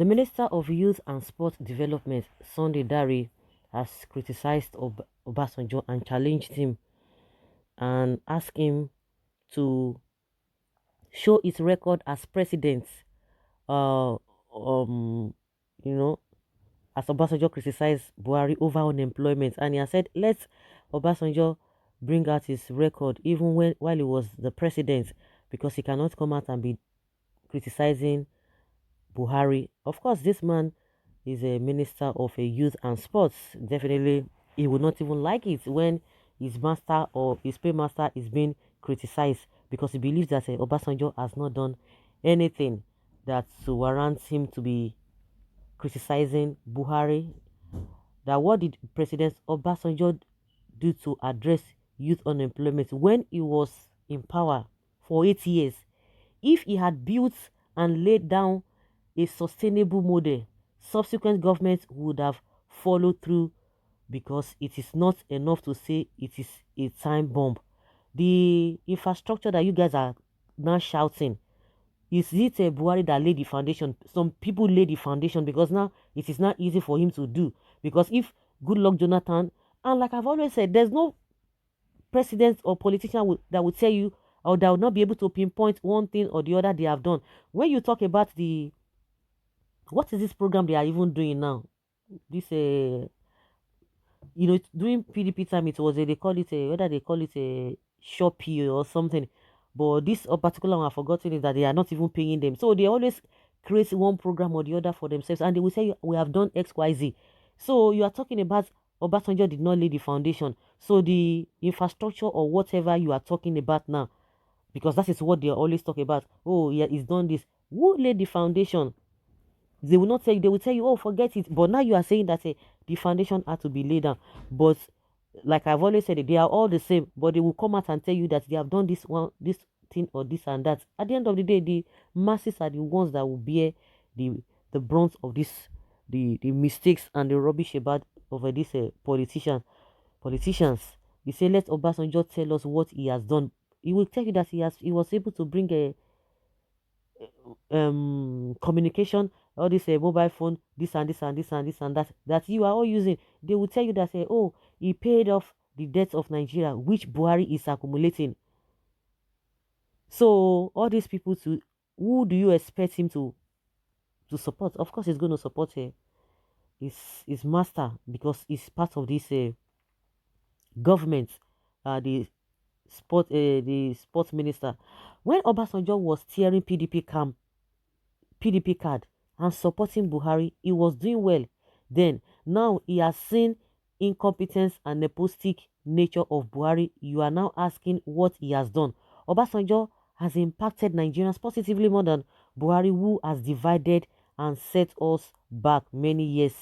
Minister of Youth and Sport Development, Sunday Dari, has criticized Obasanjo and challenged him and asked him to show his record as president. Uh, um, you know, as Obasanjo criticized Buhari over unemployment, and he has said, let Obasanjo bring out his record even while he was the president, because he cannot come out and be criticizing Buhari. Of course, this man is a minister of a youth and sports. Definitely, he would not even like it when his master or his paymaster is being criticized, because he believes that Obasanjo has not done anything that to warrant him to be criticizing Buhari. That what did President Obasanjo do to address youth unemployment when he was in power for 8 years? If he had built and laid down a sustainable model, subsequent governments would have followed through, because it is not enough to say it is a time bomb. The infrastructure that you guys are now shouting, is it a Buhari that laid the foundation? Some people laid the foundation, because now it is not easy for him to do. Because if good luck Jonathan, and like I've always said, there's no president or politician that would tell you, or that would not be able to pinpoint one thing or the other they have done. When you talk about what is this program they are even doing now? This during PDP time it was they call it a, whether they call it a Shopee or something. But this particular one I've forgotten is that they are not even paying them. So they always create one program or the other for themselves, and they will say we have done XYZ. So you are talking about Obasanjo did not lay the foundation. So the infrastructure or whatever you are talking about now, because that is what they always talk about. Oh, yeah, he's done this. Who laid the foundation? They will not tell you. They will tell you, oh, forget it. But now you are saying that the foundation had to be laid down. But like I've always said, they are all the same. But they will come out and tell you that they have done this thing or this and that. At the end of the day, the masses are the ones that will bear the brunt of the mistakes and the rubbish about over these politicians. You say, let Obasanjo tell us what he has done. He will tell you that he was able to bring a communication, all this mobile phone, this and this and this and this and that you are all using. They will tell you that oh, he paid off the debts of Nigeria, which Buhari is accumulating. So all these people, to who do you expect him to support? Of course he's going to support his master, because he's part of this government, the sports minister. When Obasanjo was tearing PDP card and supporting Buhari, he was doing well. Then, now he has seen incompetence and nepotistic nature of Buhari. You are now asking what he has done. Obasanjo has impacted Nigerians positively more than Buhari, who has divided and set us back many years.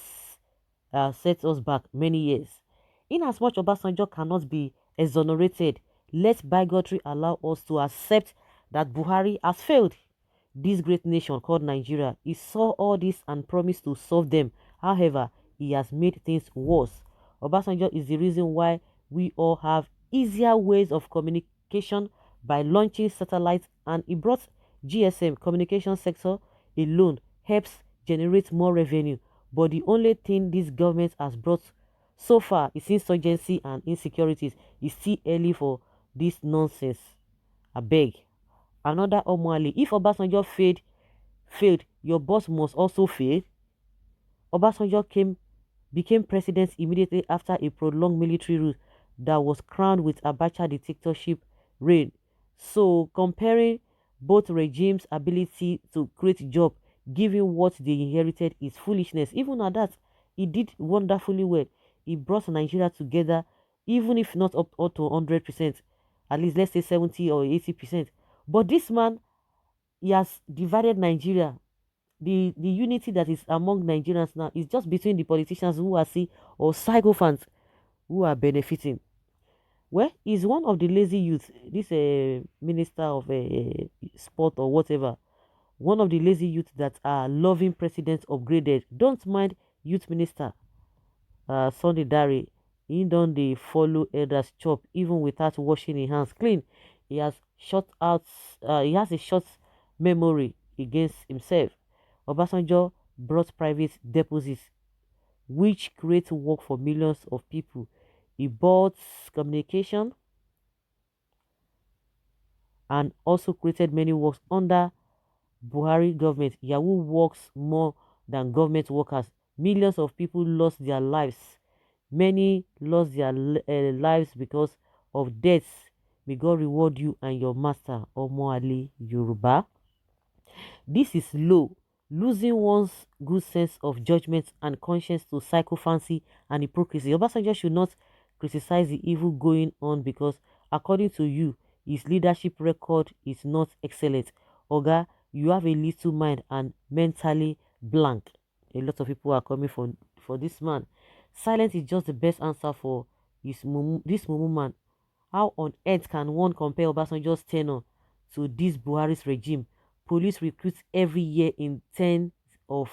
In as much Obasanjo cannot be exonerated, let bigotry allow us to accept that Buhari has failed this great nation called Nigeria. He saw all this and promised to solve them. However, he has made things worse. Obasanjo is the reason why we all have easier ways of communication by launching satellites, and he brought GSM communication sector alone helps generate more revenue. But the only thing this government has brought so far is insurgency and insecurities. It's still early for this nonsense. I beg. Another Omwali. If Obasanjo failed, your boss must also fail. Obasanjo became president immediately after a prolonged military rule that was crowned with Abacha dictatorship reign. So comparing both regimes' ability to create jobs, given what they inherited, is foolishness. Even at that, he did wonderfully well. He brought Nigeria together, even if not up to 100%, at least let's say 70 or 80%. But this man, he has divided Nigeria. The unity that is among Nigerians now is just between the politicians who are or sycophants who are benefiting. Well, he's one of the lazy youth. This minister of sport or whatever, one of the lazy youth that are loving president upgraded. Don't mind youth minister Sunday Dari. He don't they follow elders chop even without washing his hands clean. He has shut out. He has a short memory against himself. Obasanjo brought private deposits, which create work for millions of people. He bought communication and also created many works under Buhari government. Yahoo works more than government workers. Millions of people lost their lives. Many lost their lives because of deaths. May God reward you and your master, Omo Ali Yoruba. This is low, losing one's good sense of judgment and conscience to sycophancy and hypocrisy. Obasanjo should not criticize the evil going on because, according to you, his leadership record is not excellent. Oga, you have a little mind and mentally blank. A lot of people are coming for this man. Silence is just the best answer for this mumu man. How on earth can one compare Obasanjo's tenure to this Buhari's regime? Police recruits every year in tens of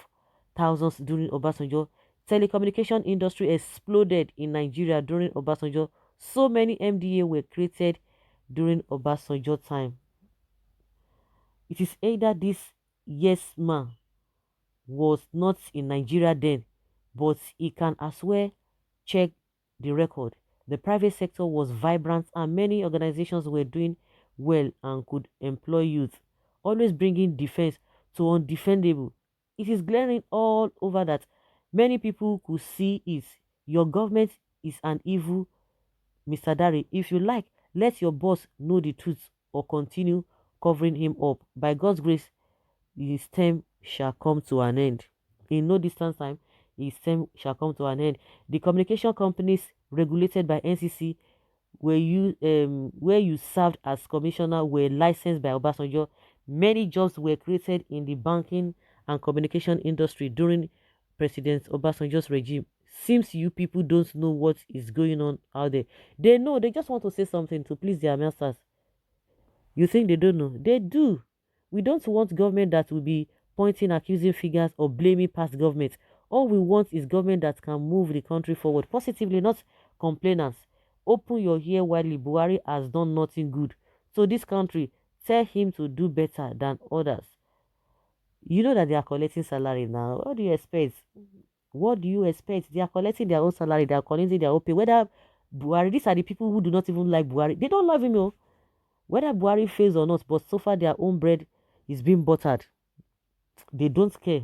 thousands during Obasanjo. Telecommunication industry exploded in Nigeria during Obasanjo. So many MDA were created during Obasanjo time. It is either this yes man was not in Nigeria then, but he can as well check the record. The private sector was vibrant and many organizations were doing well and could employ youth, always bringing defense to undefendable. It is glaring all over that many people could see it. Your government is an evil, Mr. Dari. If you like, let your boss know the truth or continue covering him up. By God's grace, his term shall come to an end. In no distant time, his term shall come to an end. The communication companies regulated by NCC where you served as commissioner were licensed by Obasanjo. Many jobs were created in the banking and communication industry during President Obasanjo's regime. Seems you people don't know what is going on out there. They know, they just want to say something to please their masters. You think they don't know? They do. We don't want government that will be pointing accusing fingers or blaming past governments. All we want is government that can move the country forward positively, not complainers. Open your ear widely. Buhari has done nothing good. So this country, tell him to do better than others. You know that they are collecting salary now. What do you expect? What do you expect? They are collecting their own salary. They are collecting their own pay. Whether Buhari, these are the people who do not even like Buhari. They don't love him, oh. Whether Buhari fails or not, but so far their own bread is being buttered. They don't care.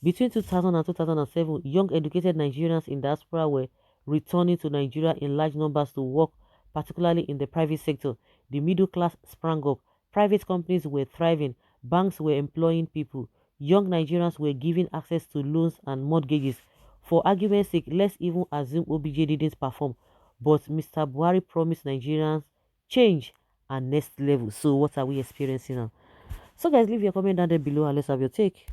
Between 2000 and 2007, young educated Nigerians in diaspora were returning to Nigeria in large numbers to work, particularly in the private sector. The middle class sprang up. Private companies were thriving. Banks were employing people. Young Nigerians were given access to loans and mortgages. For argument's sake, let's even assume OBJ didn't perform. But Mr. Buhari promised Nigerians change and next level. So what are we experiencing now? So guys, leave your comment down there below and let's have your take.